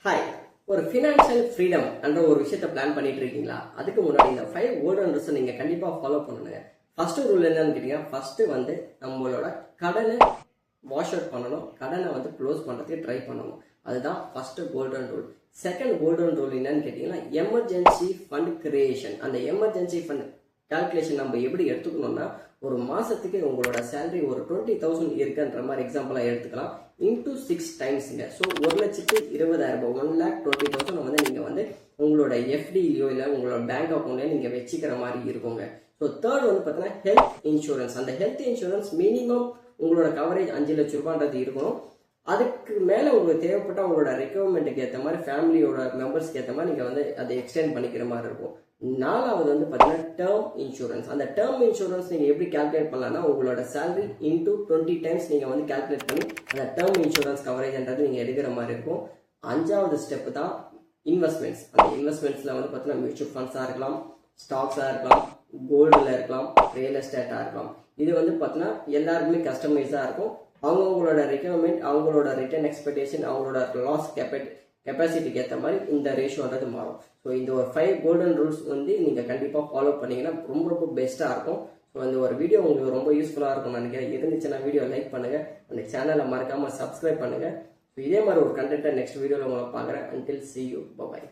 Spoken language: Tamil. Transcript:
ஹாய், ஒரு ஃபினான்ஷியல் ஃப்ரீடம் என்ற ஒரு விஷயத்தை பிளான் பண்ணிட்டு இருக்கீங்களா? அதுக்கு முன்னாடி இந்த 5 கோல்டன் ரூல்ஸ் நீங்க கண்டிப்பா ஃபாலோ பண்ணணுங்க. ஃபர்ஸ்ட் ரூல் என்னன்னு கேட்டீங்கன்னா, ஃபர்ஸ்ட் நம்மளோட கடனை வாஷ் அவுட் பண்ணணும், கடனை க்ளோஸ் பண்றதுக்கு ட்ரை பண்ணணும். அதுதான் first golden rule. Second golden rule என்னன்னு கேட்டீங்கன்னா, எமர்ஜென்சி ஃபண்ட் கிரியேஷன். அந்த எமர்ஜென்சி ஃபண்ட் கால்குலேஷன் நம்ம எப்படி எடுத்துக்கணும்னா, ஒரு மாசத்துக்கு உங்களோட சேலரி ஒரு 20,000 இருக்குன்ற மாதிரி எக்ஸாம்பிளா எடுத்துக்கலாம். இன்டூ 6 டைம்ஸ்ங்க. ஸோ 1,20,000 1,20,000 நீங்க உங்களோட எஃப்டிலையோ இல்லை உங்களோட பேங்க் அக்கௌண்ட்லயோ நீங்க வச்சுக்கிற மாதிரி இருக்குங்க. ஸோ தேர்ட் பார்த்தீங்கன்னா ஹெல்த் இன்சூரன்ஸ். அந்த ஹெல்த் இன்சூரன்ஸ் மினிமம் உங்களோட கவரேஜ் 5 லட்சம் ரூபான்றது இருக்கணும். அதுக்கு மேல உங்களுக்கு தேவைப்பட்ட உங்களோட ரெக்குவயர்மெண்ட்டுக்கு ஏற்ற மாதிரி ஃபேமிலியோட மெம்பர்ஸ்க்கு ஏற்ற மாதிரி நீங்க அதை எக்ஸ்டெண்ட் பண்ணிக்கிற மாதிரி இருக்கும். நாலாவது பாத்தீங்கன்னா டேர்ம் இன்சூரன்ஸ். அந்த டேர்ம் இன்சூரன்ஸ் நீங்க எப்படி கால்குலேட் பண்ணலாம்னா, உங்களோட சேலரி இன்டூ 20 டைம்ஸ் நீங்க கால்குலேட் பண்ணி அந்த டேர்ம் இன்சூரன்ஸ் கவரேஜ்ன்றது நீங்க எடுக்கிற மாதிரி இருக்கும். அஞ்சாவது ஸ்டெப் தான் இன்வெஸ்ட்மெண்ட்ஸ். அந்த இன்வெஸ்ட்மெண்ட்ஸ்ல பாத்தீங்கன்னா மியூச்சுவல் ஃபண்ட்ஸா இருக்கலாம், ஸ்டாக்ஸா இருக்கலாம், கோல்டுல இருக்கலாம், ரியல் எஸ்டேட்டா இருக்கலாம். இது பாத்தீங்கன்னா எல்லாருக்குமே கஸ்டமைஸா இருக்கும். அவங்களோட ரெக்யர்மெண்ட், அவங்களோட ரிட்டர்ன் எக்ஸ்பெக்டேஷன், அவங்களோட லாஸ் கெப்பாசிட்டிக்கு ஏற்ற மாதிரி இந்த ரேஷியோன்றது மாறும். ஸோ இந்த ஒரு 5 கோல்டன் ரூல்ஸ் நீங்க கண்டிப்பா ஃபாலோ பண்ணீங்கன்னா ரொம்ப பெஸ்டா இருக்கும். ஸோ இந்த ஒரு வீடியோ உங்களுக்கு ரொம்ப யூஸ்ஃபுல்லா இருக்கும் நினைக்கிறேன். இருந்துச்சுன்னா வீடியோ லைக் பண்ணுங்க, அந்த சேனலை மறக்காம சப்ஸ்கிரைப் பண்ணுங்க. இதே மாதிரி ஒரு கண்டென்ட்டை நெக்ஸ்ட் வீடியோல உங்களை பார்க்குறேன். until see you, bye bye.